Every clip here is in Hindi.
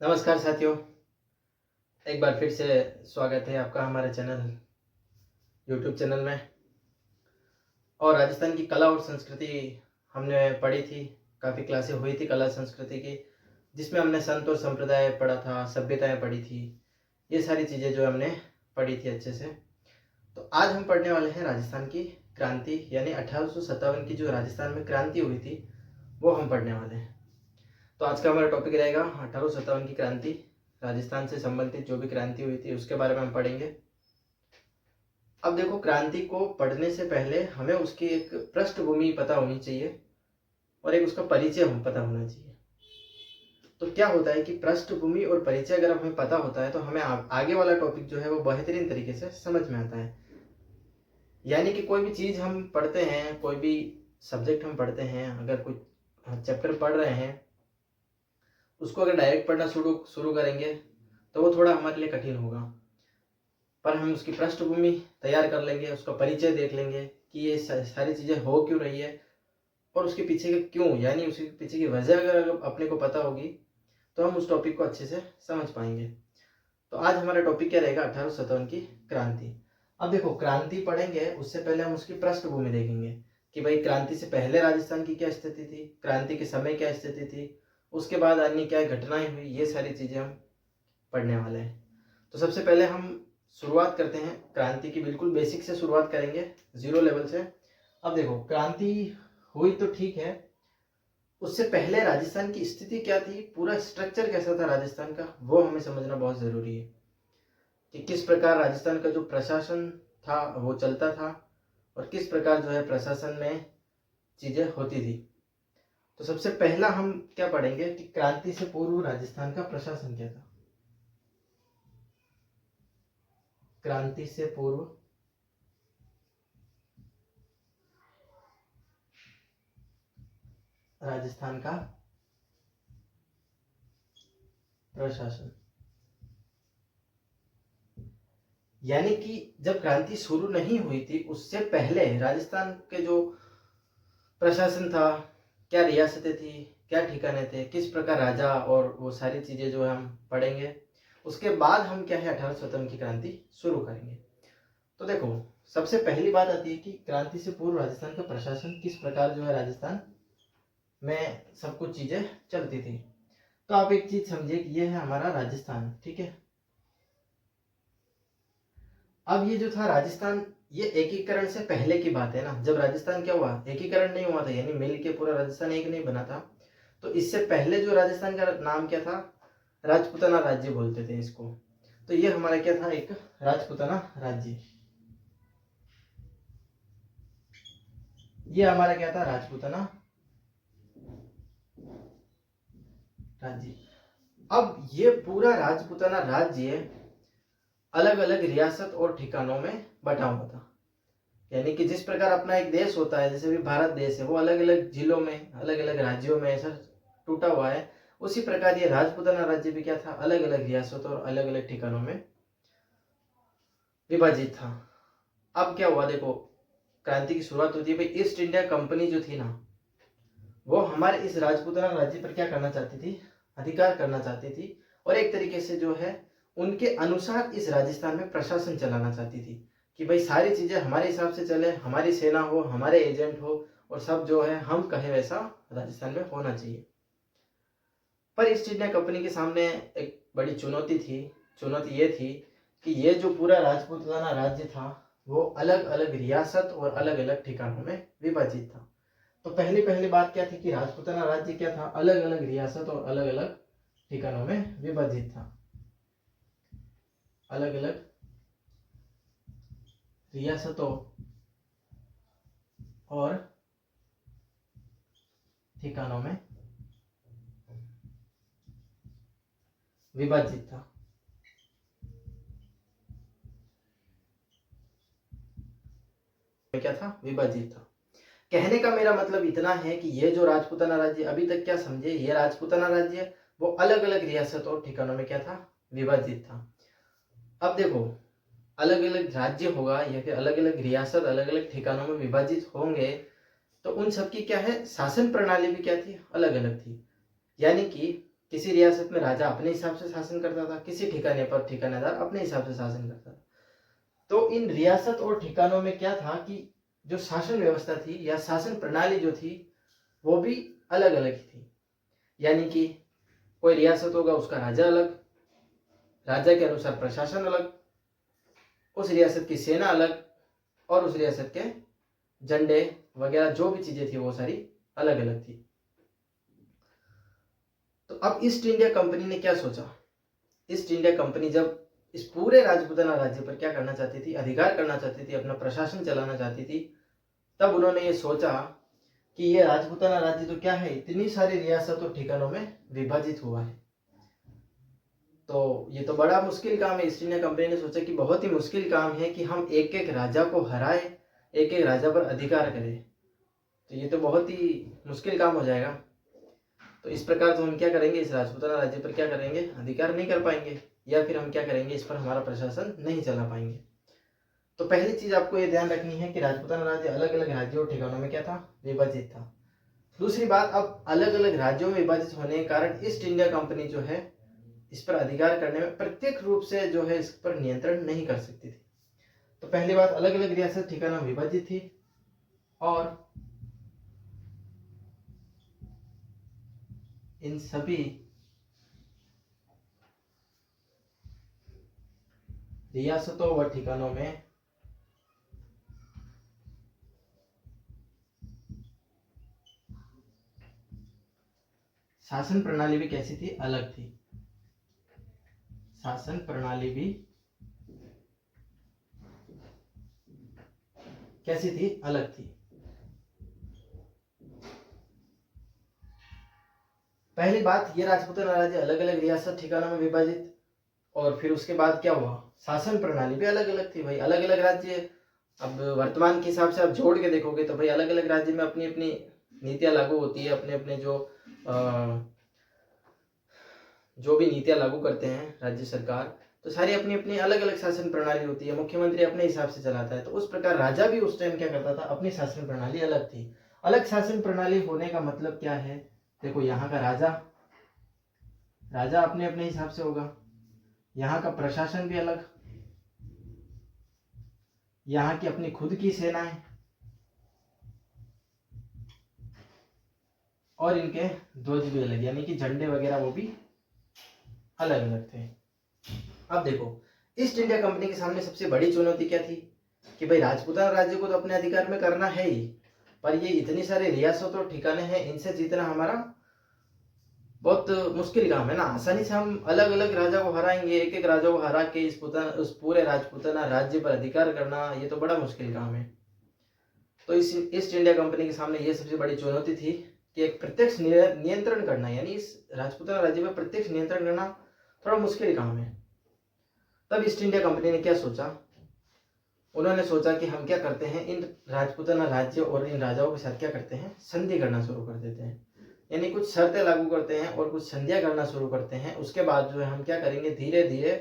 नमस्कार साथियों, एक बार फिर से स्वागत है आपका हमारे यूट्यूब चैनल में। और राजस्थान की कला और संस्कृति हमने पढ़ी थी, काफ़ी क्लासें हुई थी कला संस्कृति की, जिसमें हमने संत और संप्रदाय पढ़ा था, सभ्यताएं पढ़ी थी। ये सारी चीज़ें जो हमने पढ़ी थी अच्छे से। तो आज हम पढ़ने वाले हैं राजस्थान की क्रांति, यानी 1857 की जो राजस्थान में क्रांति हुई थी वो हम पढ़ने वाले हैं। तो आज का हमारा टॉपिक रहेगा 1857 की क्रांति। राजस्थान से संबंधित जो भी क्रांति हुई थी उसके बारे में हम पढ़ेंगे। अब देखो, क्रांति को पढ़ने से पहले हमें उसकी एक पृष्ठभूमि पता होनी चाहिए और एक उसका परिचय पता होना चाहिए। तो क्या होता है कि पृष्ठभूमि और परिचय अगर हमें पता होता है तो हमें आगे वाला टॉपिक जो है वो बेहतरीन तरीके से समझ में आता है। यानी कि कोई भी चीज़ हम पढ़ते हैं, कोई भी सब्जेक्ट हम पढ़ते हैं, अगर कोई चैप्टर पढ़ रहे हैं, उसको अगर डायरेक्ट पढ़ना शुरू करेंगे तो वो थोड़ा हमारे लिए कठिन होगा। पर हम उसकी पृष्ठभूमि तैयार कर लेंगे, उसका परिचय देख लेंगे कि ये सारी चीज़ें हो क्यों रही है और उसके पीछे का क्यों, यानी उसके पीछे की वजह अगर अपने को पता होगी तो हम उस टॉपिक को अच्छे से समझ पाएंगे। तो आज हमारा टॉपिक क्या रहेगा? 1857 की क्रांति। अब देखो, क्रांति पढ़ेंगे उससे पहले हम उसकी पृष्ठभूमि देखेंगे कि भाई क्रांति से पहले राजस्थान की क्या स्थिति थी, क्रांति के समय क्या स्थिति थी, उसके बाद अन्य क्या घटनाएं हुई, ये सारी चीज़ें हम पढ़ने वाले हैं। तो सबसे पहले हम शुरुआत करते हैं क्रांति की, बिल्कुल बेसिक से शुरुआत करेंगे, जीरो लेवल से। अब देखो, क्रांति हुई तो ठीक है, उससे पहले राजस्थान की स्थिति क्या थी, पूरा स्ट्रक्चर कैसा था राजस्थान का, वो हमें समझना बहुत ज़रूरी है कि किस प्रकार राजस्थान का जो प्रशासन था वो चलता था और किस प्रकार जो है प्रशासन में चीज़ें होती थी। तो सबसे पहला हम क्या पढ़ेंगे कि क्रांति से पूर्व राजस्थान का प्रशासन क्या था। क्रांति से पूर्व राजस्थान का प्रशासन, यानी कि जब क्रांति शुरू नहीं हुई थी उससे पहले राजस्थान के जो प्रशासन था, क्या रियासतें थी, क्या ठिकाने थे, किस प्रकार राजा, और वो सारी चीजें जो है हम पढ़ेंगे। उसके बाद हम क्या है 1857 की क्रांति शुरू करेंगे। तो देखो, सबसे पहली बात आती है कि क्रांति से पूर्व राजस्थान का प्रशासन किस प्रकार जो है राजस्थान में सब कुछ चीजें चलती थी। तो आप एक चीज समझिए कि ये है हमारा राजस्थान, ठीक है। अब ये जो था राजस्थान, ये एकीकरण से पहले की बात है ना, जब राजस्थान क्या हुआ, एकीकरण नहीं हुआ था, यानी मिल के पूरा राजस्थान एक नहीं बना था। तो इससे पहले जो राजस्थान का नाम क्या था, राजपूताना राज्य बोलते थे इसको। तो ये हमारा क्या था, एक राजपूताना राज्य। ये हमारा क्या था, राजपूताना राज्य। अब ये पूरा राजपूताना राज्य अलग अलग रियासत और ठिकानों में बटा हुआ था। यानी कि जिस प्रकार अपना एक देश होता है, जैसे भी भारत देश है, वो अलग अलग जिलों में, अलग अलग राज्यों में ऐसा टूटा हुआ है, उसी प्रकार ये राजपूताना राज्य भी क्या था, अलग अलग रियासतों और अलग अलग ठिकानों में विभाजित था। अब क्या हुआ, देखो, क्रांति की शुरुआत होती है भाई, ईस्ट इंडिया कंपनी जो थी ना, वो हमारे इस राजपूताना राज्य पर क्या करना चाहती थी, अधिकार करना चाहती थी, और एक तरीके से जो है उनके अनुसार इस राजस्थान में प्रशासन चलाना चाहती थी कि भाई सारी चीजें हमारे हिसाब से चले, हमारी सेना हो, हमारे एजेंट हो, और सब जो है हम कहे वैसा राजस्थान में होना चाहिए। पर ईस्ट इंडिया कंपनी के सामने एक बड़ी चुनौती थी। चुनौती ये थी कि ये जो पूरा राजपूताना राज्य था वो अलग अलग रियासत और अलग अलग ठिकानों में विभाजित था। तो पहली पहली बात क्या थी कि राजपूताना राज्य क्या था, अलग अलग रियासत और अलग अलग ठिकानों में विभाजित था। अलग अलग रियासतों और ठिकानों में विभाजित था। क्या था, विभाजित था। कहने का मेरा मतलब इतना है कि ये जो राजपूताना राज्य, अभी तक क्या समझे, ये राजपूताना राज्य वो अलग अलग रियासत और ठिकानों में क्या था, विभाजित था। अब देखो, अलग अलग राज्य होगा या फिर अलग अलग रियासत अलग अलग ठिकानों में विभाजित होंगे, तो उन सबकी क्या है, शासन प्रणाली भी क्या थी, अलग अलग थी। यानी कि किसी रियासत में राजा अपने हिसाब से शासन करता था, किसी ठिकाने पर ठिकानेदार अपने हिसाब से शासन करता था। तो इन रियासत और ठिकानों में क्या था कि जो शासन व्यवस्था थी या शासन प्रणाली जो थी वो भी अलग अलग ही थी। यानी कि कोई रियासत होगा उसका राजा अलग, राजा के अनुसार प्रशासन अलग, उस रियासत की सेना अलग, और उस रियासत के झंडे वगैरह जो भी चीजें थी वो सारी अलग अलग थी। तो अब ईस्ट इंडिया कंपनी ने क्या सोचा, ईस्ट इंडिया कंपनी जब इस पूरे राजपूताना राज्य पर क्या करना चाहती थी, अधिकार करना चाहती थी, अपना प्रशासन चलाना चाहती थी, तब उन्होंने ये सोचा कि ये राजपूताना राज्य तो क्या है, इतनी सारी रियासत और ठिकानों में विभाजित हुआ है, तो ये तो बड़ा मुश्किल काम है। ईस्ट इंडिया कंपनी ने सोचा कि बहुत ही मुश्किल काम है कि हम एक एक राजा को हराए, एक एक राजा पर अधिकार करें, तो ये तो बहुत ही मुश्किल काम हो जाएगा। तो इस प्रकार तो हम क्या करेंगे, इस राजपूताना राज्य पर क्या करेंगे, अधिकार नहीं कर पाएंगे, या फिर हम क्या करेंगे, इस पर हमारा प्रशासन नहीं चला पाएंगे। तो पहली चीज आपको ये ध्यान रखनी है कि राजपूताना राज्य अलग अलग राज्यों और ठिकानों में क्या था, विभाजित था। दूसरी बात, अब अलग अलग राज्यों में विभाजित होने के कारण ईस्ट इंडिया कंपनी जो है इस पर अधिकार करने में प्रत्यक्ष रूप से जो है इस पर नियंत्रण नहीं कर सकती थी। तो पहली बात, अलग अलग रियासत ठिकाना विभाजित थी, और इन सभी रियासतों व ठिकानों में शासन प्रणाली भी कैसी थी, अलग थी। शासन प्रणाली भी कैसी थी, अलग थी। पहली बात, ये राजपूताना राज्य अलग अलग रियासत ठिकानों में विभाजित, और फिर उसके बाद क्या हुआ, शासन प्रणाली भी अलग अलग थी। भाई अलग अलग राज्य, अब वर्तमान के हिसाब से आप जोड़ के देखोगे तो भाई अलग अलग राज्य में अपनी अपनी नीतियां लागू होती है, अपने अपने जो भी नीतियां लागू करते हैं राज्य सरकार, तो सारी अपनी अपनी अलग अलग शासन प्रणाली होती है, मुख्यमंत्री अपने हिसाब से चलाता है। तो उस प्रकार राजा भी उस टाइम क्या करता था, अपनी शासन प्रणाली अलग थी। अलग शासन प्रणाली होने का मतलब क्या है, देखो यहाँ का राजा राजा अपने अपने हिसाब से होगा, यहाँ का प्रशासन भी अलग, यहाँ की अपनी खुद की सेनाएं, और इनके ध्वज भी अलग, यानी कि झंडे वगैरह वो भी अलग अलग थे। अब देखो, ईस्ट इंडिया कंपनी के सामने सबसे बड़ी चुनौती क्या थी कि भाई राजपूताना राज्य को तो अपने अधिकार में करना है ही, पर ये इतनी सारी रियासत और ठिकाने हैं, इनसे जीतना हमारा बहुत मुश्किल काम है ना। आसानी से हम अलग अलग राजा को हराएंगे, एक एक राजा को हरा के उस पूरे राजपूताना राज्य पर अधिकार करना, ये तो बड़ा मुश्किल काम है। तो इस ईस्ट इंडिया कंपनी के सामने ये सबसे बड़ी चुनौती थी कि एक प्रत्यक्ष नियंत्रण करना, यानी इस राजपूताना राज्य पर प्रत्यक्ष नियंत्रण करना थोड़ा मुश्किल काम है। तब ईस्ट इंडिया कंपनी ने क्या सोचा, उन्होंने सोचा कि हम क्या करते हैं, इन राजपूताना राज्य और इन राजाओं के साथ क्या करते हैं, संधि करना शुरू कर देते हैं, यानी कुछ शर्तें लागू करते हैं और कुछ संधियां करना शुरू करते हैं। उसके बाद जो है हम क्या करेंगे, धीरे धीरे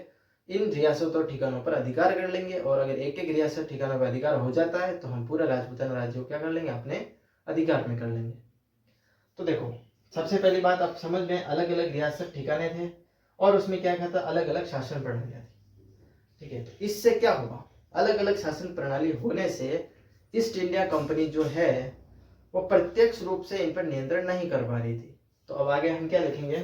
इन रियासतों और ठिकानों पर अधिकार कर लेंगे, और अगर एक एक रियासत ठिकानों पर अधिकार हो जाता है तो हम पूरा राजपूताना राज्य को क्या कर लेंगे, अपने अधिकार में कर लेंगे। तो देखो, सबसे पहली बात आप समझ में, अलग अलग रियासत ठिकाने थे और उसमें क्या था, अलग अलग शासन प्रणालियां थी। ठीक है, तो इससे क्या होगा, अलग अलग शासन प्रणाली होने से ईस्ट इंडिया कंपनी जो है वो प्रत्यक्ष रूप से इन पर नियंत्रण नहीं कर पा रही थी। तो अब आगे हम क्या लिखेंगे,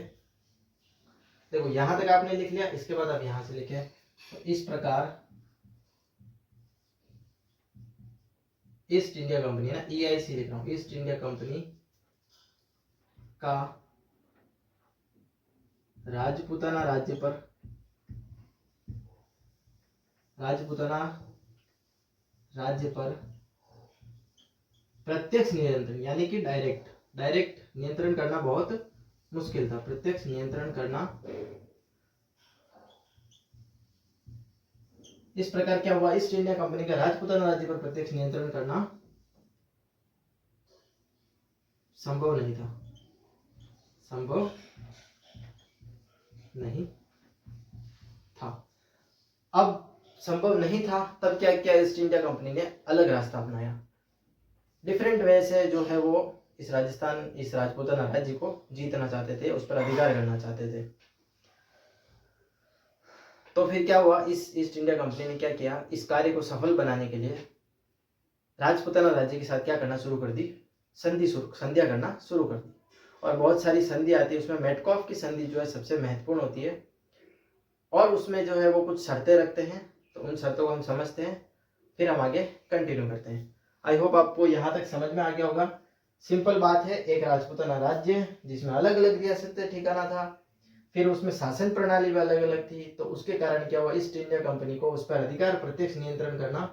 देखो यहां तक आपने लिख लिया, इसके बाद आप यहां से लिखे। तो इस प्रकार ईस्ट इंडिया कंपनी ना, EIC लिख रहा हूं, ईस्ट इंडिया कंपनी का राजपूताना राज्य पर प्रत्यक्ष नियंत्रण, यानी कि डायरेक्ट नियंत्रण करना बहुत मुश्किल था। प्रत्यक्ष नियंत्रण करना, इस प्रकार क्या हुआ, ईस्ट इंडिया कंपनी का राजपूताना राज्य पर प्रत्यक्ष नियंत्रण करना संभव नहीं था, संभव नहीं था। अब संभव नहीं था, तब क्या किया ईस्ट इंडिया कंपनी ने, अलग रास्ता अपनाया, डिफरेंट वे से जो है वो इस राजस्थान, इस राजपूताना राज्य को जीतना चाहते थे, उस पर अधिकार करना चाहते थे। तो फिर क्या हुआ, इस ईस्ट इंडिया कंपनी ने क्या किया, इस कार्य को सफल बनाने के लिए राजपूताना राज्य के साथ क्या करना शुरू कर दी, संधियां करना शुरू कर दी। और बहुत सारी संधि आती है, उसमें मेटकॉफ की संधि जो है सबसे महत्वपूर्ण होती है, और उसमें जो है वो कुछ शर्तें रखते हैं। तो उन शर्तों को हम समझते हैं, फिर हम आगे कंटिन्यू करते हैं। आई होप आपको यहाँ तक समझ में आ गया होगा। सिंपल बात है, एक राजपूताना राज्य जिसमें अलग अलग रियासतें ठिकाना था, फिर उसमें शासन प्रणाली भी अलग अलग थी। तो उसके कारण क्या हुआ, ईस्ट इंडिया कंपनी को उस पर अधिकार प्रत्यक्ष नियंत्रण करना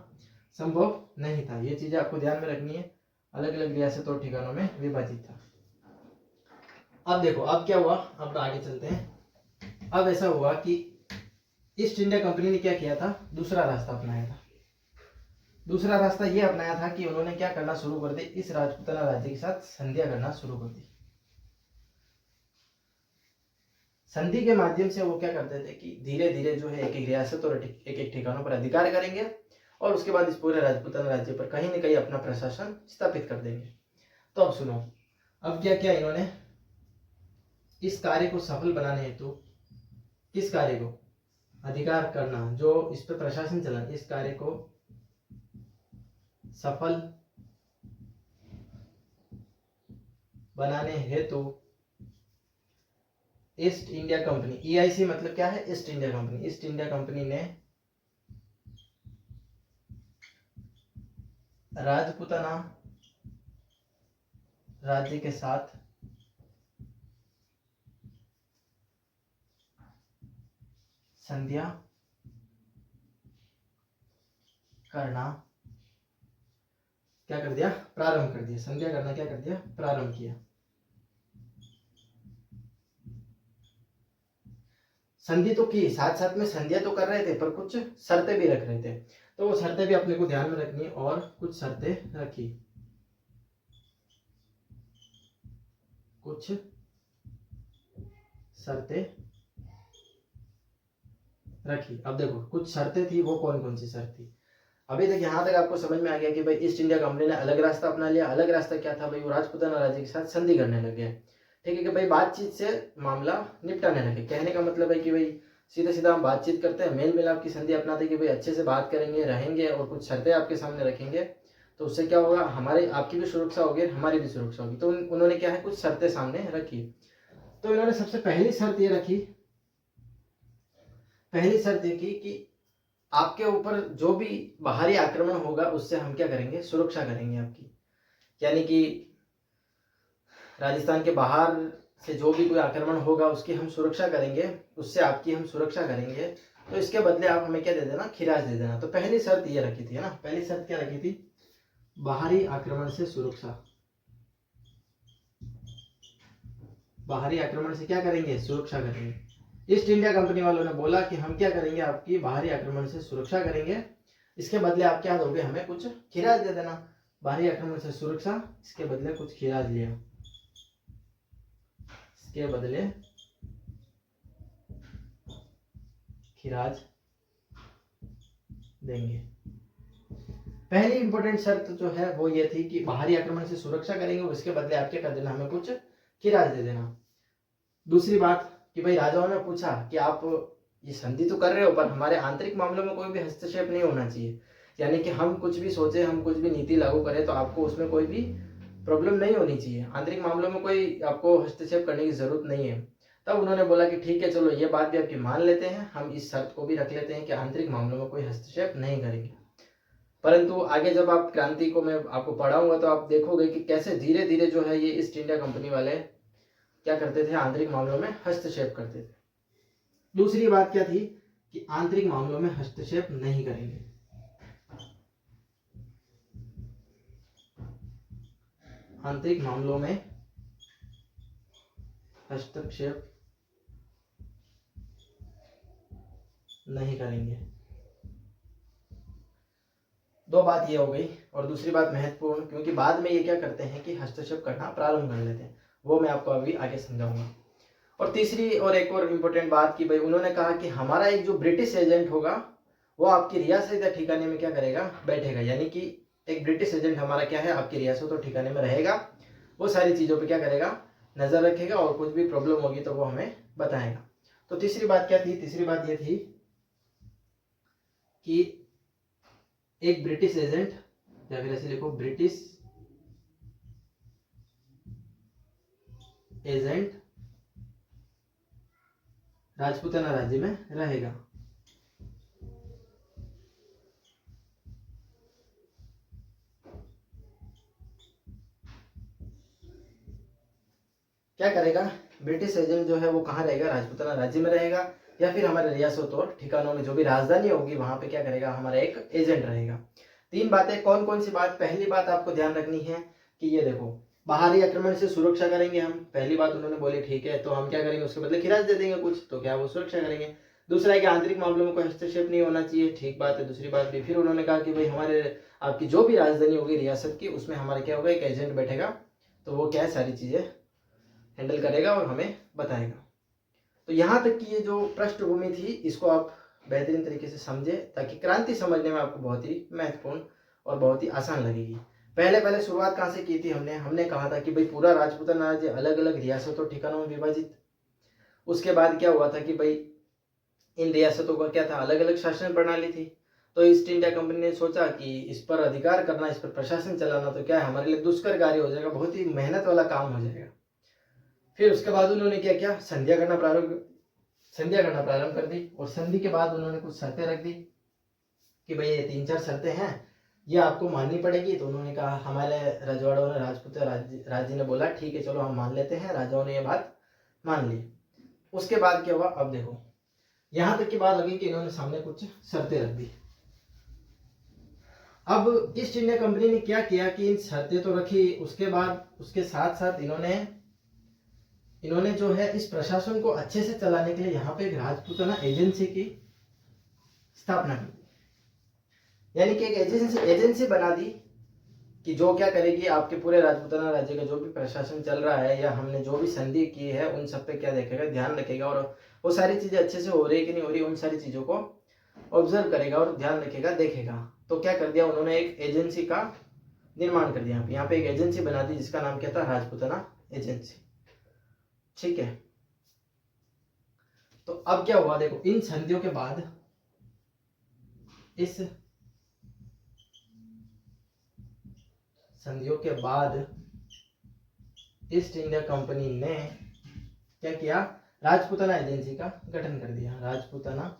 संभव नहीं था। ये चीजें आपको ध्यान में रखनी है, अलग अलग रियासतों और ठिकानों में विभाजित था। अब देखो, अब क्या हुआ, अब आगे चलते हैं। अब ऐसा हुआ कि ईस्ट इंडिया कंपनी ने क्या किया था, दूसरा रास्ता अपनाया था। दूसरा रास्ता ये अपनाया था कि उन्होंने क्या करना शुरू कर दी, इस राजपूताना राज्य के साथ संधियां करना शुरू कर दी। संधि के माध्यम से वो क्या करते थे कि धीरे धीरे जो है एक एक रियासत और एक एक ठिकानों पर अधिकार करेंगे, और उसके बाद इस पूरे राजपूताना राज्य पर कहीं न कहीं अपना प्रशासन स्थापित कर देंगे। तो अब सुनो, अब क्या किया इन्होंने, इस कार्य को सफल बनाने हेतु, किस कार्य को, अधिकार करना, जो इस पर प्रशासन चला, इस कार्य को सफल बनाने हेतु ईस्ट इंडिया कंपनी, ईआईसी मतलब क्या है, east India company, east India company ने राजपूताना राज्य के साथ संधियां करना क्या कर दिया, प्रारंभ कर दिया। संधियां करना क्या कर दिया, प्रारंभ किया। संधि तो की, साथ साथ में संधियां तो कर रहे थे, पर कुछ शर्तें भी रख रहे थे। तो वो शर्तें भी अपने को ध्यान में रखनी है, और कुछ शर्तें रखी, कुछ शर्तें रखी। अब देखो, कुछ शर्तें थी, वो कौन कौन सी शर्त थी। अभी तक यहाँ तक आपको समझ में आ गया कि भाई ईस्ट इंडिया कंपनी ने अलग रास्ता अपना लिया। अलग रास्ता क्या था भाई, वो राजपूताना राज्य के साथ संधि करने लग गए। ठीक है कि भाई बातचीत से मामला निपटाने लगे। कहने का मतलब है कि भाई सीधा सीधा हम बातचीत करते हैं, मेल मिलाप की संधि अपनाते कि भाई अच्छे से बात करेंगे, रहेंगे, और कुछ शर्तें आपके सामने रखेंगे। तो उससे क्या होगा, हमारे, आपकी भी सुरक्षा होगी, हमारी भी सुरक्षा होगी। तो उन्होंने क्या है, कुछ शर्तें सामने रखी। तो इन्होंने सबसे पहली शर्त ये रखी, पहली शर्त ये की कि आपके ऊपर जो भी बाहरी आक्रमण होगा उससे हम क्या करेंगे, सुरक्षा करेंगे आपकी। यानी कि राजस्थान के बाहर से जो भी कोई आक्रमण होगा उसकी हम सुरक्षा करेंगे, उससे आपकी हम सुरक्षा करेंगे। तो इसके बदले आप हमें क्या दे देना, खिराज दे देना। तो पहली शर्त ये रखी थी, है ना, पहली शर्त क्या रखी थी, बाहरी आक्रमण से सुरक्षा। बाहरी आक्रमण से क्या करेंगे, सुरक्षा करेंगे। ईस्ट इंडिया कंपनी वालों ने बोला कि हम क्या करेंगे, आपकी बाहरी आक्रमण से सुरक्षा करेंगे, इसके बदले आप क्या दोगे, हमें कुछ खिराज दे देना। बाहरी आक्रमण से सुरक्षा, इसके बदले कुछ खिराज लिया, इसके बदले खिराज देंगे। पहली इंपॉर्टेंट शर्त जो है वो ये थी कि बाहरी आक्रमण से सुरक्षा करेंगे, और इसके बदले आप क्या कर देना, हमें कुछ खिराज दे देना। दूसरी बात कि भाई राजाओं ने पूछा कि आप ये संधि तो कर रहे हो, पर हमारे आंतरिक मामलों में कोई भी हस्तक्षेप नहीं होना चाहिए। यानी कि हम कुछ भी सोचे, हम कुछ भी नीति लागू करें, तो आपको उसमें कोई भी प्रॉब्लम नहीं होनी चाहिए। आंतरिक मामलों में कोई आपको हस्तक्षेप करने की जरूरत नहीं है। तब उन्होंने बोला कि ठीक है, चलो ये बात भी आपकी मान लेते हैं, हम इस शर्त को भी रख लेते हैं कि आंतरिक मामलों में कोई हस्तक्षेप नहीं करेंगे। परंतु आगे जब आप क्रांति को मैं आपको पढ़ाऊंगा तो आप देखोगे कि कैसे धीरे धीरे जो है ये ईस्ट इंडिया कंपनी वाले क्या करते थे, आंतरिक मामलों में हस्तक्षेप करते थे। दूसरी बात क्या थी कि आंतरिक मामलों में हस्तक्षेप नहीं करेंगे। आंतरिक मामलों में हस्तक्षेप नहीं करेंगे। दो बात ये हो गई। और दूसरी बात महत्वपूर्ण, क्योंकि बाद में ये क्या करते हैं कि हस्तक्षेप करना प्रारंभ कर लेते हैं, वो मैं आपको अभी आगे समझाऊंगा। और तीसरी और एक और इम्पोर्टेंट बात कि भाई उन्होंने कहा कि हमारा एक जो ब्रिटिश एजेंट होगा वो आपकी रियासत या ठिकाने में क्या करेगा, बैठेगा। यानी कि एक ब्रिटिश एजेंट हमारा क्या है, आपकी रियासत और ठिकाने में रहेगा, वो सारी चीज़ों पे क्या करेगा, नज़र रखेगा, और कुछ भी प्रॉब्लम होगी तो वो हमें बताएगा। तो तीसरी बात क्या थी, तीसरी बात ये थी कि एक ब्रिटिश एजेंट, या फिर ऐसे लिखो ब्रिटिश एजेंट राजपूताना राज्य में रहेगा। क्या करेगा, ब्रिटिश एजेंट जो है वो कहाँ रहेगा, राजपूताना राज्य में रहेगा, या फिर हमारे रियासत और ठिकानों में जो भी राजधानी होगी वहां पे क्या करेगा, हमारा एक एजेंट रहेगा। तीन बातें, कौन कौन सी बात, पहली बात आपको ध्यान रखनी है कि ये देखो, बाहरी आक्रमण से सुरक्षा करेंगे हम, पहली बात उन्होंने बोली, ठीक है, तो हम क्या करेंगे, उसके बदले खिराज दे देंगे कुछ, तो क्या वो सुरक्षा करेंगे। दूसरा है कि आंतरिक मामलों में कोई हस्तक्षेप नहीं होना चाहिए, ठीक बात है। दूसरी बात भी फिर उन्होंने कहा कि भाई हमारे आपकी जो भी राजधानी होगी रियासत की, उसमें हमारा क्या होगा, एक एजेंट बैठेगा, तो वो क्या है, सारी चीजें हैंडल करेगा और हमें बताएगा। तो यहाँ तक की ये जो पृष्ठभूमि थी, इसको आप बेहतरीन तरीके से समझे, ताकि क्रांति समझने में आपको बहुत ही महत्वपूर्ण और बहुत ही आसान लगेगी। पहले पहले शुरुआत कहाँ से की थी हमने कहा था कि भाई पूरा राजपूताना राज्य अलग अलग रियासतों ठिकानों में विभाजित। उसके बाद क्या हुआ था कि भाई इन रियासतों का क्या था, अलग अलग शासन प्रणाली थी। तो ईस्ट इंडिया कंपनी ने सोचा कि इस पर अधिकार करना, इस पर प्रशासन चलाना तो क्या है, हमारे लिए दुष्कर कार्य हो जाएगा, बहुत ही मेहनत वाला काम हो जाएगा। फिर उसके बाद उन्होंने क्या किया, संधियां करना प्रारंभ कर दी, और संधि के बाद उन्होंने कुछ शर्तें रख दी कि भाई ये 3-4 शर्तें हैं, ये आपको माननी पड़ेगी। तो उन्होंने कहा, हमारे रजवाड़ों ने, राजपूत राज्य ने बोला ठीक है चलो हम मान लेते हैं, राजाओं ने ये बात मान ली। उसके बाद क्या हुआ, अब देखो यहां तक की बात लगी कि इन्होंने सामने कुछ शर्तें रख दी। अब ईस्ट इंडिया कंपनी ने क्या किया कि इन शर्तें तो रखी, उसके बाद उसके साथ साथ इन्होंने जो है इस प्रशासन को अच्छे से चलाने के लिए यहाँ पे एक राजपूताना एजेंसी की स्थापना की, यानी कि एक एजेंसी बना दी कि जो क्या करेगी, आपके पूरे राजपूताना राज्य का जो भी प्रशासन चल रहा है, या हमने जो भी संधि की है, उन सब पे क्या देखेगा, ध्यान रखेगा, और वो सारी चीजें अच्छे से हो रही है कि नहीं हो रही, उन सारी चीजों को ऑब्जर्व करेगा और ध्यान रखेगा, देखेगा। तो क्या कर दिया उन्होंने, एक एजेंसी का निर्माण कर दिया, यहाँ पे एक एजेंसी बना दी जिसका नाम क्या था, राजपूताना एजेंसी। ठीक है, तो अब क्या हुआ, देखो इन संधियों के बाद, इस संधियों के बाद ईस्ट इंडिया कंपनी ने क्या किया, राजपूताना एजेंसी का गठन कर दिया, राजपूताना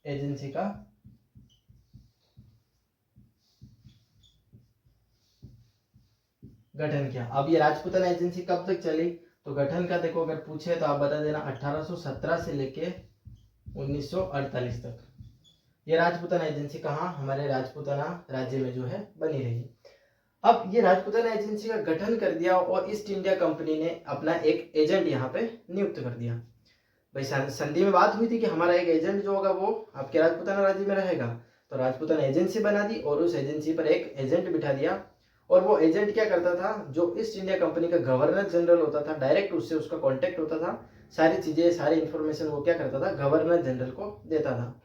एजेंसी का गठन किया। अब ये राजपूताना एजेंसी कब तक चली, तो गठन का देखो अगर पूछे तो आप बता देना 1817 से लेके 1948 तक ये राजपूताना एजेंसी कहाँ, हमारे राजपूताना राज्य में जो है बनी रही। अब ये राजपूताना एजेंसी का गठन कर दिया और ईस्ट इंडिया कंपनी ने अपना एक एजेंट यहाँ पे नियुक्त कर दिया। भाई संधि में बात हुई थी कि हमारा एक एजेंट जो होगा वो आपके राजपूताना राज्य में रहेगा, तो राजपूताना एजेंसी बना दी और उस एजेंसी पर एक एजेंट बिठा दिया। और वो एजेंट क्या करता था, जो ईस्ट इंडिया कंपनी का गवर्नर जनरल होता था, डायरेक्ट उससे उसका कांटेक्ट होता था, सारी चीजें सारी इंफॉर्मेशन वो क्या करता था, गवर्नर जनरल को देता था।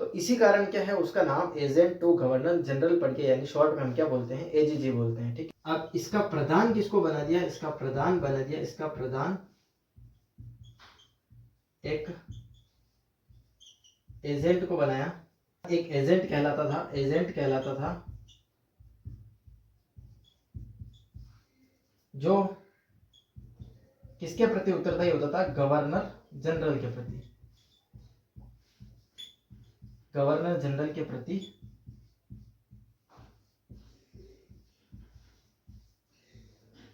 तो इसी कारण क्या है, उसका नाम एजेंट टू गवर्नर जनरल पढ़ के, यानी शॉर्ट में हम क्या बोलते हैं, एजीजी बोलते हैं। ठीक, अब इसका प्रधान किसको बना दिया, इसका प्रधान बना दिया, इसका प्रधान एक एजेंट को बनाया, एक एजेंट कहलाता था जो किसके प्रति उत्तरदायी होता था, गवर्नर जनरल के प्रति, गवर्नर जनरल के प्रति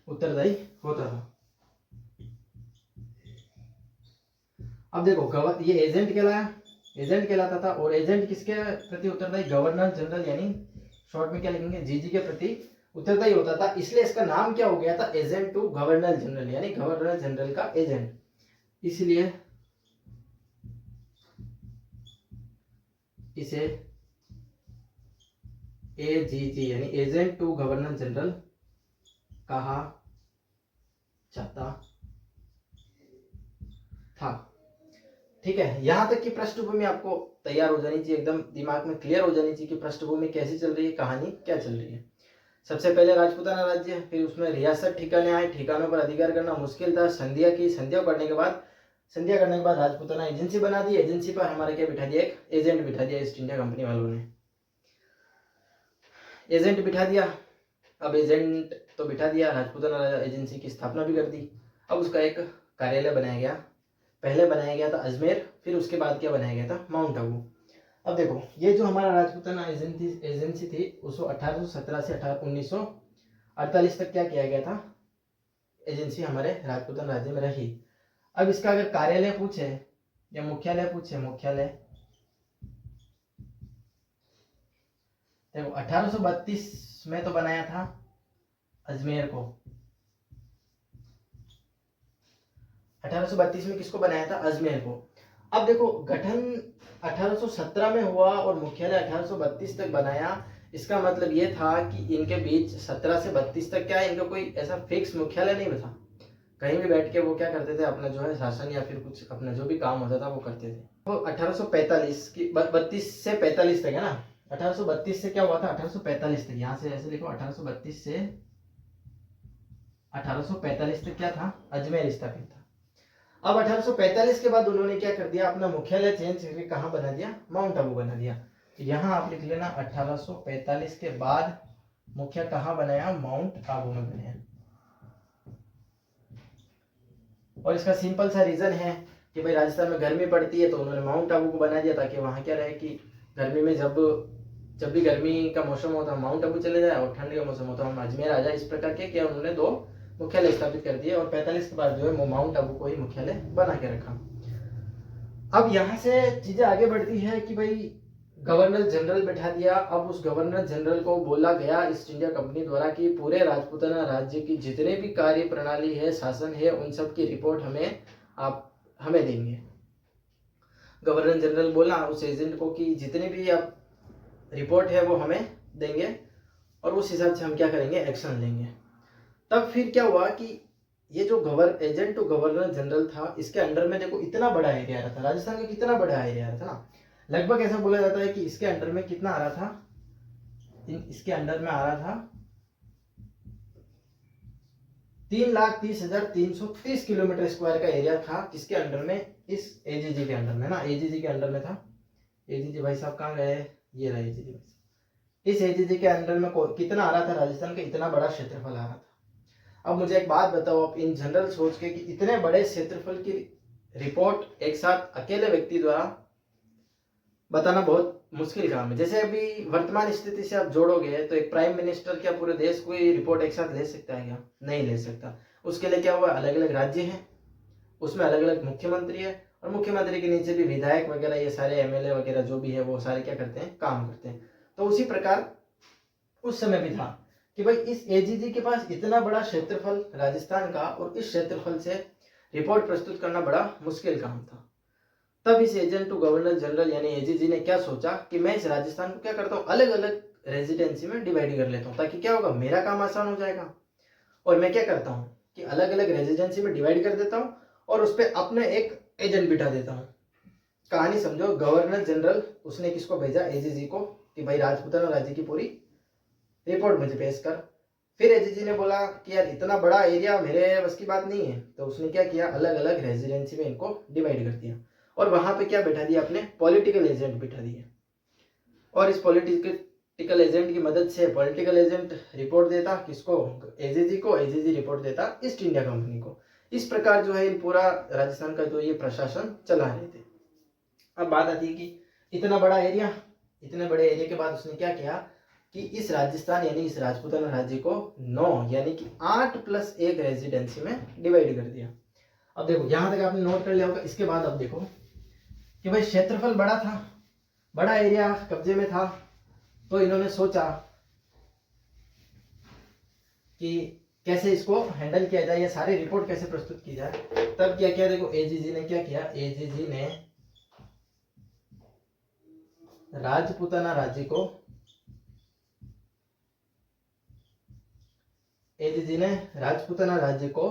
उत्तरदायी होता था। अब देखो ये एजेंट कहलाता था, और एजेंट किसके प्रति उत्तरदायी, गवर्नर जनरल, यानी शॉर्ट में क्या लिखेंगे, जीजी के प्रति उत्तरदायी होता था। इसलिए इसका नाम क्या हो गया था, एजेंट टू गवर्नर जनरल, यानी गवर्नर जनरल का एजेंट। इसलिए इसे एजीजी यानी एजेंट टू गवर्नर जनरल कहा जाता था। ठीक है, यहाँ तक की पृष्ठभूमि आपको तैयार हो जानी चाहिए, एकदम दिमाग में क्लियर हो जानी चाहिए कि पृष्ठभूमि कैसी चल रही है, कहानी क्या चल रही है। सबसे पहले राजपूताना राज्य, फिर उसमें रियासत ठिकाने आए, ठिकानों पर अधिकार करना मुश्किल था, संधिया की, संधिया करने के बाद राजपूताना एजेंसी बना दी, एजेंसी पर हमारे क्या बिठा दिया, एक एजेंट बिठा दिया ईस्ट इंडिया कंपनी वालों ने, एजेंट बिठा दिया। अब एजेंट तो बिठा दिया, राजपूताना एजेंसी की स्थापना भी कर दी। अब उसका एक कार्यालय बनाया गया, पहले बनाया गया था अजमेर, फिर उसके बाद क्या बनाया गया था, माउंट आबू। अब देखो, ये जो हमारा राजपूताना एजेंसी थी उसको 1817 से 1948 तक क्या किया गया था, एजेंसी हमारे राजपूताना राज्य में रही। अब इसका अगर कार्यालय पूछे या मुख्यालय पूछे, मुख्यालय देखो 1832 में तो बनाया था अजमेर को, 1832 में किसको बनाया था, अजमेर को। अब देखो गठन 1817 में हुआ और मुख्यालय 1832 तक बनाया, इसका मतलब ये था कि इनके बीच 17 से 32 तक क्या इनका कोई ऐसा फिक्स मुख्यालय नहीं था, कहीं भी बैठ के वो क्या करते थे, अपना जो है शासन या फिर कुछ अपना जो भी काम होता था वो करते थे। तो 1845 की 32 से 45 तक है ना, 1832 से क्या हुआ था, 1845 तक, यहाँ से ऐसे लिखो 1832 से 1845 तक क्या था, अजमेर स्थापित था। अब 1845 के बाद उन्होंने क्या कर दिया, अपना मुख्यालय चेंज करके कहाँ बना दिया, माउंट आबू बना दिया। तो यहाँ आप लिख लेना 1845 के बाद मुख्य कहाँ बनाया, माउंट आबू में बनाया। और इसका सिंपल सा रीजन है कि भाई राजस्थान में गर्मी पड़ती है तो उन्होंने माउंट आबू को बना दिया, ताकि वहाँ क्या रहे कि गर्मी में जब भी गर्मी का मौसम होता है माउंट आबू चले जाए, और ठंड का मौसम होता है हम अजमेर आ जाए। इस प्रकार के क्या उन्होंने दो मुख्यालय स्थापित कर दिए, और 45 के बाद जो है माउंट आबू को ही मुख्यालय बना के रखा। अब यहाँ से चीजें आगे बढ़ती है कि भाई गवर्नर जनरल बैठा दिया। अब उस गवर्नर जनरल को बोला गया ईस्ट इंडिया कंपनी द्वारा कि पूरे राजपूताना राज्य की जितने भी कार्य प्रणाली है, शासन है, उन सब की रिपोर्ट आप हमें देंगे। गवर्नर जनरल बोला उस एजेंट को कि जितने भी आप रिपोर्ट है वो हमें देंगे, और उस हिसाब से हम क्या करेंगे, एक्शन लेंगे। तब फिर क्या हुआ कि ये जो एजेंट टू गवर्नर जनरल था, इसके अंडर में देखो इतना बड़ा एरिया आ रहा था, राजस्थान का कितना बड़ा एरिया आ रहा था ना, लगभग ऐसा बोला जाता है कि इसके अंडर में कितना आ रहा था, इसके अंडर में आ रहा था 3,30,330 किलोमीटर स्क्वायर का एरिया था, किसके अंडर में, इस एजीजी के अंडर में ना, एजीजी के अंडर में था। एजीजी भाई साहब कहाँ गए, ये रहा एजीजी भाई साहब। इस एजीजी के अंडर में कितना आ रहा था, राजस्थान का इतना बड़ा क्षेत्रफल आ रहा था। अब मुझे एक बात बताओ, आप इन जनरल सोच के कि इतने बड़े क्षेत्रफल की रिपोर्ट एक साथ अकेले व्यक्ति द्वारा बताना बहुत मुश्किल काम है। जैसे अभी वर्तमान स्थिति से आप जोड़ोगे तो एक प्राइम मिनिस्टर क्या पूरे देश को ये रिपोर्ट एक साथ ले सकता है क्या, नहीं ले सकता। उसके लिए क्या हुआ, अलग अलग राज्य हैं, उसमें अलग अलग मुख्यमंत्री है, और मुख्यमंत्री के नीचे भी विधायक वगैरह ये सारे एमएलए वगैरह जो भी है वो सारे क्या करते हैं, काम करते हैं। तो उसी प्रकार उस समय भी था कि भाई इस एजीजी के पास इतना बड़ा क्षेत्रफल राजस्थान का, और इस क्षेत्रफल से रिपोर्ट प्रस्तुत करना बड़ा मुश्किल काम था। तब इस एजेंट टू गवर्नर जनरल यानी एजीजी ने क्या सोचा कि मैं इस राजस्थान को क्या करता हूँ, अलग अलग रेजिडेंसी में डिवाइड कर लेता हूँ, ताकि क्या होगा, मेरा काम आसान हो जाएगा। और मैं क्या करता हूँ कि अलग अलग रेजिडेंसी में डिवाइड कर देता हूँ, और उस पर अपने एक एजेंट बिठा देता हूँ। कहानी समझो, गवर्नर जनरल उसने किसको भेजा, एजीजी को, कि भाई राजपूताना राज्य की पूरी रिपोर्ट मुझे पेश कर। फिर एजीजी ने बोला कि यार इतना बड़ा एरिया मेरे बस की बात नहीं है, तो उसने क्या किया, अलग अलग रेजिडेंसी में इनको डिवाइड कर दिया, और वहां पे क्या बैठा दिया, अपने पॉलिटिकल एजेंट बिठा दिए। और इस पॉलिटिकल एजेंट की मदद से पॉलिटिकल एजेंट रिपोर्ट देता किसको, एजीजी को, एजीजी रिपोर्ट देता ईस्ट इंडिया कंपनी को। इस प्रकार जो है पूरा राजस्थान का जो ये प्रशासन चला रहे थे। अब बात आती है कि इतना बड़ा एरिया, इतने बड़े एरिया के बाद उसने क्या किया कि इस राजस्थान यानी इस राजपूताना राज्य को 9 यानी कि 8+1 रेजिडेंसी में डिवाइड कर दिया। अब देखो यहां तक आपने नोट कर लिया होगा। इसके बाद अब देखो कि भाई क्षेत्रफल बड़ा था, बड़ा एरिया कब्जे में था, तो इन्होंने सोचा कि कैसे इसको हैंडल किया जाए, या सारी रिपोर्ट कैसे प्रस्तुत की जाए। तब क्या किया, देखो एजीजी ने क्या किया, एजीजी ने राजपूताना राज्य को, एजीजी ने राजपूताना राज्य को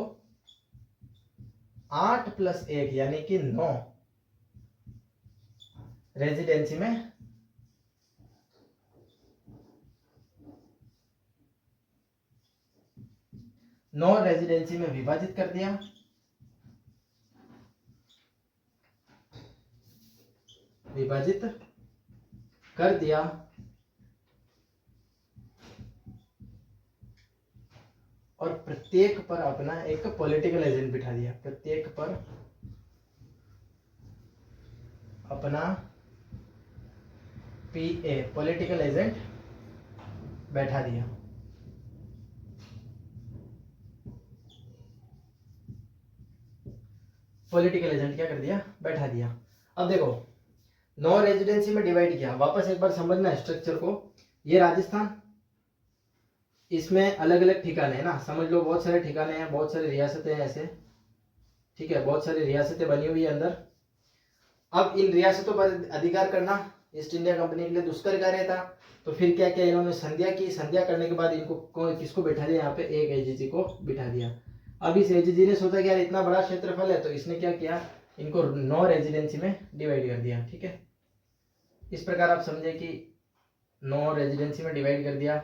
8+1 यानी कि 9 रेजिडेंसी में नॉन रेजिडेंसी में विभाजित कर दिया। विभाजित कर दिया और प्रत्येक पर अपना एक पॉलिटिकल एजेंट बिठा दिया। प्रत्येक पर अपना पीए पॉलिटिकल एजेंट बैठा दिया। पॉलिटिकल एजेंट क्या कर दिया? बैठा दिया। अब देखो नौ रेजिडेंसी में डिवाइड किया। वापस एक बार समझना स्ट्रक्चर को। ये राजस्थान, इसमें अलग अलग ठिकाने हैं ना, समझ लो बहुत सारे ठिकाने हैं, बहुत सारी रियासतें हैं ऐसे, ठीक है, बहुत सारी रियासतें बनी हुई है अंदर। अब इन रियासतों पर अधिकार करना ईस्ट इंडिया कंपनी के लिए दुष्कर कार्य था। तो फिर क्या किया इन्होंने? संध्या की। संध्या करने के बाद इनको किसको बैठा दिया? यहाँ पे एक एजीजी को बिठा दिया। अब इस एजीजी ने सोचा कि यार इतना बड़ा क्षेत्रफल है, तो इसने क्या किया? इनको 9 रेजिडेंसी में डिवाइड कर दिया। ठीक है, इस प्रकार आप समझे कि 9 रेजिडेंसी में डिवाइड कर दिया।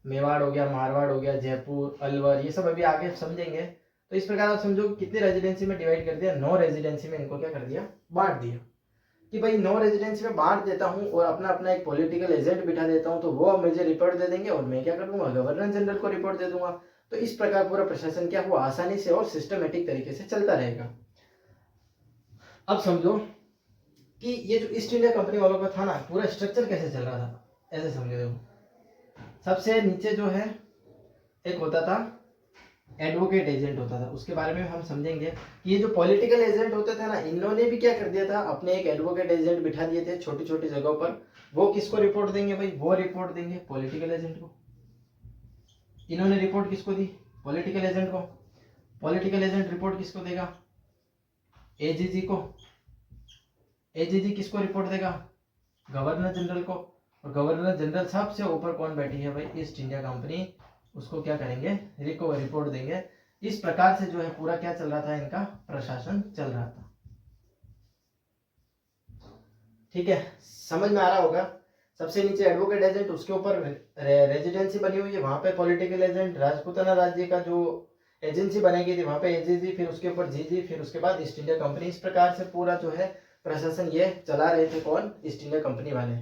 मेवाड़ हो गया, मारवाड़ हो गया, जयपुर, अलवर, ये सब अभी आगे समझेंगे। तो इस प्रकार आप समझो कितनी रेजिडेंसी में डिवाइड कर दिया? 9 रेजिडेंसी में इनको क्या कर दिया? बांट दिया कि भाई 9 रेजिडेंसी में बांट देता हूँ और अपना अपना एक पॉलिटिकल एजेंट बिठा देता हूँ, तो वो मुझे रिपोर्ट दे देंगे और मैं क्या कर दूंगा? गवर्नर जनरल को रिपोर्ट दे दूंगा। तो इस प्रकार पूरा प्रशासन क्या हुआ? आसानी से और सिस्टमेटिक तरीके से चलता रहेगा। अब समझो कि ये जो ईस्ट इंडिया कंपनी वालों का था ना, पूरा स्ट्रक्चर कैसे चल रहा था, ऐसे समझो। देखो सबसे नीचे जो है एक होता था एडवोकेट एजेंट होता था, उसके बारे में हम समझेंगे कि ये जो पॉलिटिकल एजेंट होते थे ना, इन्होंने भी क्या कर दिया था? अपने एक एडवोकेट एजेंट बिठा दिए थे छोटी छोटी जगहों पर। वो किसको रिपोर्ट देंगे भाई? वो रिपोर्ट देंगे पॉलिटिकल एजेंट को। इन्होंने रिपोर्ट किसको दी? पॉलिटिकल एजेंट को। पॉलिटिकल एजेंट रिपोर्ट किसको देगा? एजीजी को। एजीजी किसको रिपोर्ट देगा? गवर्नर जनरल को। और गवर्नर जनरल सबसे ऊपर कौन बैठी है भाई? East India company. उसको क्या करेंगे? रिपोर्ट देंगे। इस प्रकार से जो है पूरा क्या चल रहा था? इनका प्रशासन चल रहा था। ठीक है, समझ में आ रहा होगा। सबसे नीचे एडवोकेट एजेंट, उसके ऊपर रेजिडेंसी बनी हुई है, वहां पे पॉलिटिकल एजेंट। राजपूताना राज्य का जो एजेंसी बनेगी थी वहां पे एजीजी, फिर उसके ऊपर जीजी, फिर उसके बाद ईस्ट इंडिया कंपनी। इस प्रकार से पूरा जो है प्रशासन ये चला रहे थे। कौन? ईस्ट इंडिया कंपनी वाले।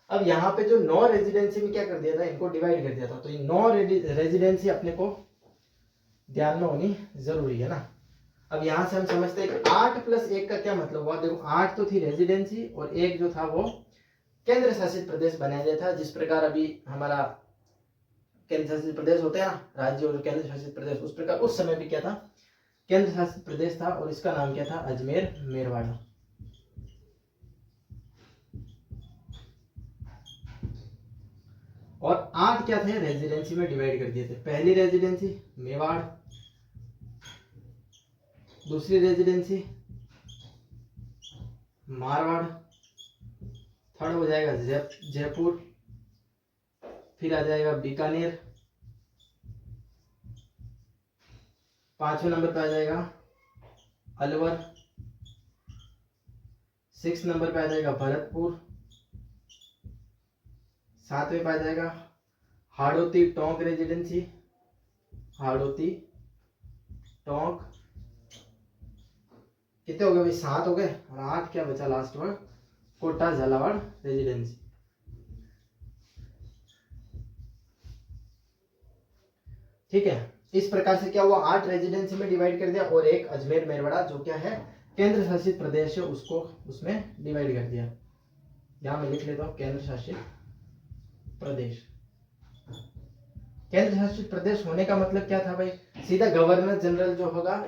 अब यहाँ पे जो 9 रेजिडेंसी में क्या कर दिया था? इनको डिवाइड कर दिया था। तो ये 9 रेजिडेंसी अपने को ध्यान में होनी जरूरी है ना। अब यहाँ से हम समझते हैं कि 8 + 1 का क्या मतलब हुआ। देखो 8 तो थी रेजिडेंसी और एक जो था वो केंद्र शासित प्रदेश बनाया गया था। जिस प्रकार अभी हमारा केंद्र शासित प्रदेश होते हैं ना, राज्य और केंद्र शासित प्रदेश, उस प्रकार उस समय भी क्या था? केंद्र शासित प्रदेश था और इसका नाम क्या था? अजमेर मेरवाड़ा। और 8 क्या थे? रेजिडेंसी में डिवाइड कर दिए थे। पहली रेजिडेंसी मेवाड़, दूसरी रेजिडेंसी मारवाड़, थर्ड हो जाएगा जयपुर, फिर आ जाएगा बीकानेर, 5वें नंबर पे आ जाएगा अलवर, 6 नंबर पे आ जाएगा भरतपुर, 7वें पे आ जाएगा हाड़ौती टोंक रेजिडेंसी, हाड़ौती टोंक। कितने हो गए भाई? 7 हो गए। और 8 क्या बचा लास्ट में? कोटा झालावाड़ रेजिडेंसी। ठीक है, इस प्रकार से क्या हुआ? 8 रेजिडेंसी में डिवाइड कर दिया और एक अजमेर मेरवाड़ा जो क्या है केंद्र शासित प्रदेश है, उसको उसमें डिवाइड कर दिया। यहां मैं लिख लेता हूं केंद्र शासित प्रदेश। केंद्र शासित प्रदेश होने का मतलब क्या था भाई? सीधा गवर्नर जनरल जो होगा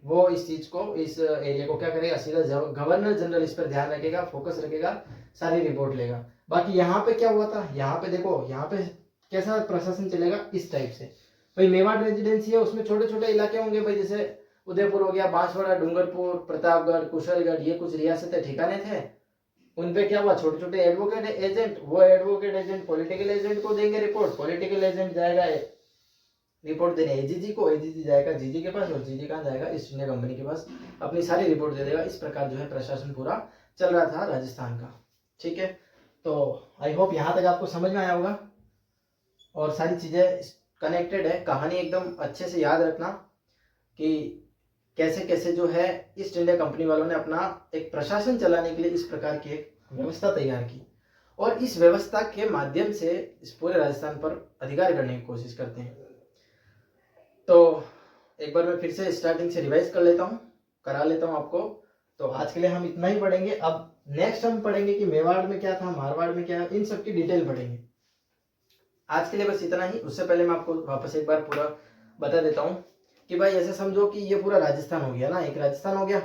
वो इस चीज को, इस एरिया को क्या करेगा? सीधा गवर्नर जनरल इस पर ध्यान रखेगा, फोकस रखेगा, सारी रिपोर्ट लेगा। बाकी यहाँ पे क्या हुआ था? यहाँ पे देखो, यहाँ पे कैसा प्रशासन चलेगा? इस टाइप से भाई। मेवाड़ रेजिडेंसी है, उसमें छोटे छोटे इलाके होंगे भाई, जैसे उदयपुर हो गया, बांसवाड़ा, डूंगरपुर, प्रतापगढ़, कुशलगढ़, ये कुछ रियासतें ठिकाने थे। उनपे क्या हुआ? छोटे छोटे एडवोकेट एजेंट, वो एडवोकेट एजेंट पॉलिटिकल एजेंट को देंगे रिपोर्ट। पॉलिटिकल एजेंट जाएगा रिपोर्ट देने एजीजी को, एजीजी जाएगा जीजी के पास और जीजी कहाँ जाएगा? ईस्ट इंडिया कंपनी के पास, अपनी सारी रिपोर्ट दे देगा। इस प्रकार जो है प्रशासन पूरा चल रहा था राजस्थान का। ठीक है, तो आई होप यहाँ तक आपको समझ में आया होगा और सारी चीज़ें कनेक्टेड है। कहानी एकदम अच्छे से याद रखना कि कैसे कैसे जो है ईस्ट इंडिया कंपनी वालों ने अपना एक प्रशासन चलाने के लिए इस प्रकार की एक व्यवस्था तैयार की और इस व्यवस्था के माध्यम से इस पूरे राजस्थान पर अधिकार करने की कोशिश करते हैं। तो एक बार मैं फिर से स्टार्टिंग से रिवाइज करा लेता हूँ आपको। तो आज के लिए हम इतना ही पढ़ेंगे। अब नेक्स्ट हम पढ़ेंगे कि मेवाड़ में क्या था, मारवाड़ में क्या, इन सब की डिटेल पढ़ेंगे। आज के लिए बस इतना ही। उससे पहले मैं आपको वापस एक बार पूरा बता देता हूँ कि भाई ऐसे समझो कि ये पूरा राजस्थान हो गया ना, एक राजस्थान हो गया।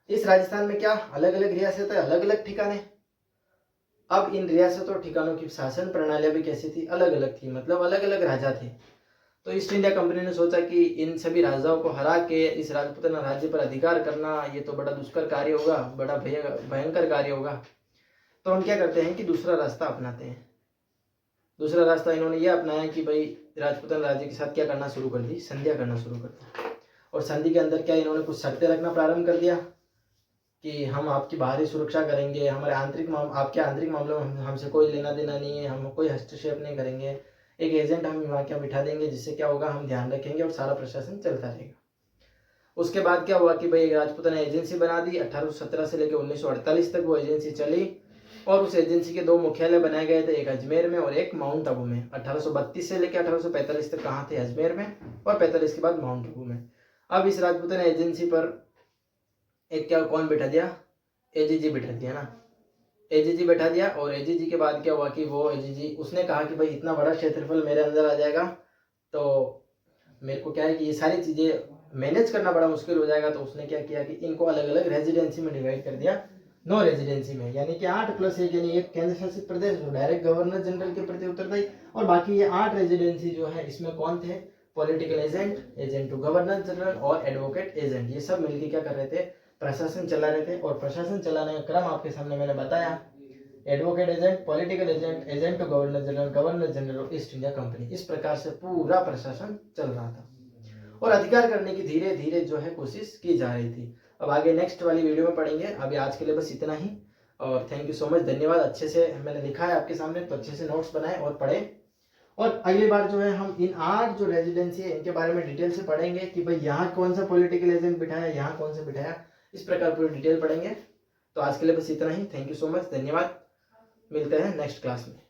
इस राजस्थान में क्या अलग अलग रियासत है, अलग अलग ठिकाने। अब इन रियासतों और ठिकानों की शासन प्रणालियां भी कैसी थी, अलग अलग थी, मतलब अलग अलग राजा थे। तो ईस्ट इंडिया कंपनी ने सोचा कि इन सभी राजाओं को हरा के इस राजपूताना राज्य पर अधिकार करना ये तो बड़ा दुष्कर कार्य होगा, बड़ा भयंकर कार्य होगा। तो हम क्या करते हैं कि दूसरा रास्ता अपनाते हैं। दूसरा रास्ता इन्होंने ये अपनाया कि भाई राजपूताना राज्य के साथ क्या करना शुरू कर दी, संधियां करना शुरू कर दी। और संधि के अंदर क्या इन्होंने कुछ शर्तें रखना प्रारंभ कर दिया कि हम आपकी बाहरी सुरक्षा करेंगे, हमारे आपके आंतरिक मामलों में हमसे कोई लेना देना नहीं है, हम कोई हस्तक्षेप नहीं करेंगे, एक एजेंट हम वहाँ क्या बिठा देंगे जिससे क्या होगा हम ध्यान रखेंगे और सारा प्रशासन चलता रहेगा। उसके बाद क्या हुआ कि भाई राजपूताना ने एजेंसी बना दी। 1817 से लेकर 1948 तक वो एजेंसी चली और उस एजेंसी के दो मुख्यालय बनाए गए थे, एक अजमेर में और एक माउंट आबू में। 1832 से लेकर 1845 तक कहाँ थे, अजमेर में, और 45 के बाद माउंट आबू में। अब इस राजपूताना एजेंसी पर एक क्या कौन बैठा दिया, एजीजी बैठा दिया ना, एजीजी बैठा दिया। और एजीजी के बाद क्या हुआ कि वो एजीजी उसने कहा कि भाई इतना बड़ा क्षेत्रफल मेरे अंदर आ जाएगा तो मेरे को क्या है कि ये सारी चीज़ें मैनेज करना बड़ा मुश्किल हो जाएगा। तो उसने क्या किया कि इनको अलग अलग रेजिडेंसी में डिवाइड कर दिया, 9 रेजिडेंसी में, यानी कि 8+1, यानी एक केंद्र शासित प्रदेश जो डायरेक्ट गवर्नर जनरल के प्रति उत्तरदायी, और बाकी ये 8 रेजिडेंसी जो है इसमें कौन थे, political agent, agent to governor general और एडवोकेट एजेंट, ये सब मिलकर क्या कर रहे थे, प्रशासन चला रहे थे। और प्रशासन चलाने का क्रम आपके सामने मैंने बताया, advocate agent, political agent, agent to governor general, governor general और ईस्ट इंडिया कंपनी, इस प्रकार से पूरा प्रशासन चल रहा था और अधिकार करने की धीरे धीरे जो है कोशिश की जा रही थी। अब आगे नेक्स्ट वाली वीडियो में पढ़ेंगे। अभी आज के लिए बस इतना ही और थैंक यू सो मच, धन्यवाद। अच्छे से मैंने लिखा है आपके सामने तो अच्छे से नोट्स बनाए और पढ़े। और अगली बार जो है हम इन 8 जो रेजिडेंसी है इनके बारे में डिटेल से पढ़ेंगे कि भाई यहाँ कौन सा पॉलिटिकल एजेंट बिठाया, यहाँ कौन सा बिठाया, इस प्रकार पूरी डिटेल पढ़ेंगे। तो आज के लिए बस इतना ही, थैंक यू सो मच, धन्यवाद। मिलते हैं नेक्स्ट क्लास में।